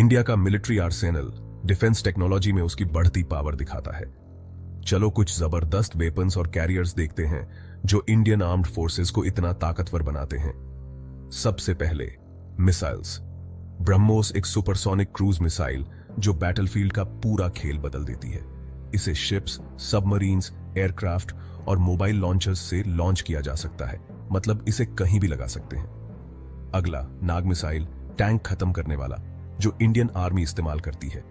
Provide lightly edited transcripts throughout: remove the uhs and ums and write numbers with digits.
India का military Arsenal defence technology में उसकी बढ़ती पावर दिखाता है। चलो कुछ जबरदस्त वेपन्स और कैरियर्स देखते हैं जो इंडियन आर्म्ड फोर्सेस को इतना ताकतवर बनाते हैं। सबसे पहले मिसाइल्स। ब्रह्मोस एक सुपरसोनिक क्रूज मिसाइल जो बैटलफील्ड का पूरा खेल बदल देती है। इसे शिप्स, सबमरीन्स, एयरक्राफ्ट और मोबाइल लॉन्चर्स से लॉन्च किया जा सकता है, मतलब इसे कहीं भी लगा सकते हैं। अगला नाग मिसाइल, टैंक खत्म करने वाला, जो इंडियन आर्मी इस्तेमाल करती है।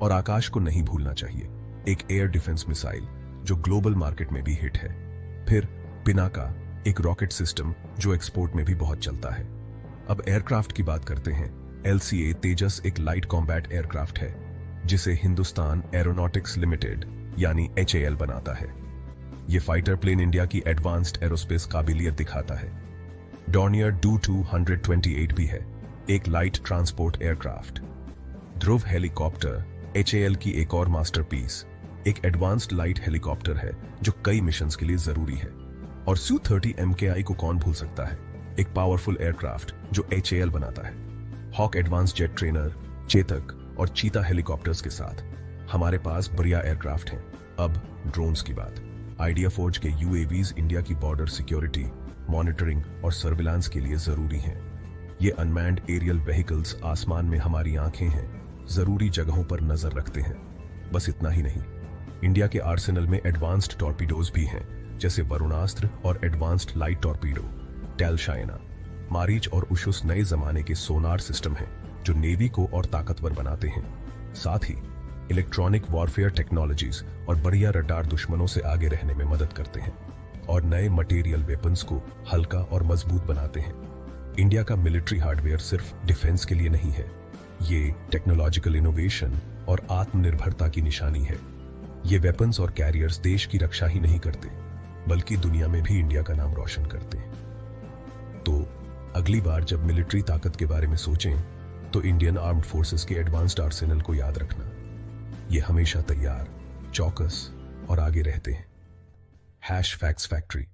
और आकाश को नहीं भूलना चाहिए, एक एयर डिफेंस मिसाइल जो ग्लोबल मार्केट में भी हिट है। फिर पिनाका, एक रॉकेट सिस्टम जो एक्सपोर्ट में भी बहुत चलता है। अब एयरक्राफ्ट की बात करते हैं। LCA तेजस एक लाइट कॉम्बैट एयरक्राफ्ट है जिसे हिंदुस्तान एरोनॉटिक्स लिमिटेड यानी HAL बनाता है। यह फाइटर प्लेन इंडिया की एडवांस्ड एरोस्पेस काबिलियत दिखाता है। डॉर्नियर Do-228 भी है, एक लाइट ट्रांसपोर्ट एयरक्राफ्ट। ध्रुव हेलीकॉप्टर HAL की एक और मास्टरपीस, एक एडवांस्ड लाइट हेलीकॉप्टर है जो कई मिशंस के लिए जरूरी है। और Su-30 MKI को कौन भूल सकता है, एक पावरफुल एयरक्राफ्ट जो HAL बनाता है। Hawk advance jet trainer, Chetak और चीता हेलीकॉप्टर्स के साथ हमारे पास बढ़िया एयरक्राफ्ट हैं। अब ड्रोन्स की बात। आइडिया फोर्ज के UAVs इंडिया की बॉर्डर सिक्योरिटी, मॉनिटरिंग और सर्विलांस के लिए जरूरी हैं। ये अनमैन्ड एरियल व्हीकल्स आसमान में हमारी आंखें हैं, जरूरी जगहों पर नजर रखते हैं। बस इतना ही नहीं, इंडिया के आर्सेनल में एडवांस्ड टॉर्पीडोज भी हैं, जैसे वरुणास्त्र और एडवांस्ड लाइट टॉर्पीडो, टेलशाइना। मारीच और उशुस नए जमाने के सोनार सिस्टम हैं जो नेवी को और ताकतवर बनाते हैं। साथ ही इलेक्ट्रॉनिक वॉरफेयर टेक्नोलॉजीज और बढ़िया रडार दुश्मनों से आगे रहने में मदद करते हैं और नए मटेरियल वेपन्स को हल्का और मजबूत बनाते हैं। इंडिया का मिलिट्री हार्डवेयर सिर्फ डिफेंस के लिए नहीं है, ये टेक्नोलॉजिकल इनोवेशन और आत्मनिर्भरता की निशानी है। ये वेपन्स और कैरियर्स देश की रक्षा ही नहीं करते, बल्कि दुनिया में भी इंडिया का नाम रोशन करते हैं। तो अगली बार जब मिलिट्री ताकत के बारे में सोचें तो इंडियन आर्म्ड फोर्सेस के एडवांस्ड आर्सेनल को याद रखना। ये हमेशा तैयार, चौकस और आगे रहते हैं। #FactsFactory